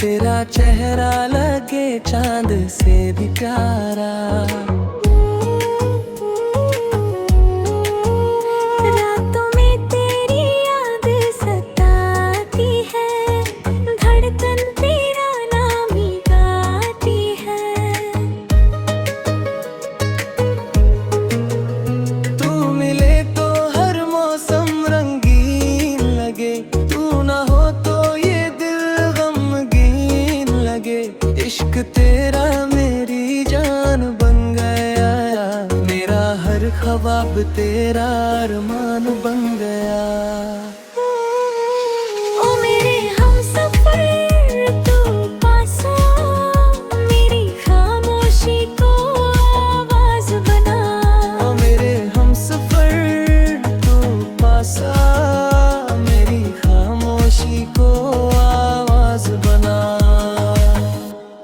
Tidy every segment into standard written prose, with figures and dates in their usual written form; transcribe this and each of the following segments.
तेरा चेहरा लगे चांद से भी प्यारा। रातों में तेरी याद सताती है, धड़कन तेरा नाम ही गाती है। तू मिले तो हर मौसम रंगीन लगे, तू ना हो तो ये दिल गमगीन लगे। इश्क तेरा मेरी जान बन गया, मेरा हर ख्वाब तेरा अरमान बन गया। ओ मेरे हमसफर तू पास आ, मेरी खामोशी को आवाज बना। ओ मेरे हमसफर तू पास आ, मेरी खामोशी को आवाज बना।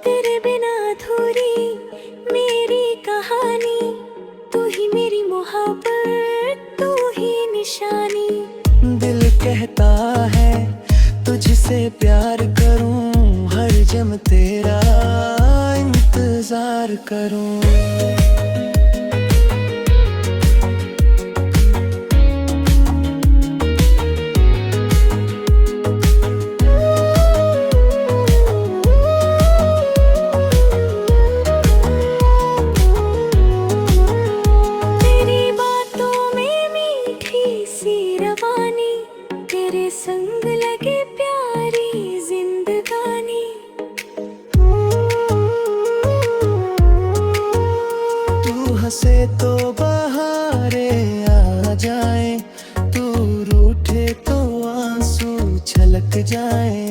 तेरे बिना अधूरी मेरी कहानी, तू ही मेरी मोहब्बत, तू ही निशानी। दिल कहता है तुझसे प्यार करूं, हर जम तेरा इंतजार करूं। तेरी बातों में मीठी सी रवानी, तेरे संग लगे प्यारी जिंदगानी। तू हंसे तो बहारें आ जाए, तू रूठे तो आंसू छलक जाए।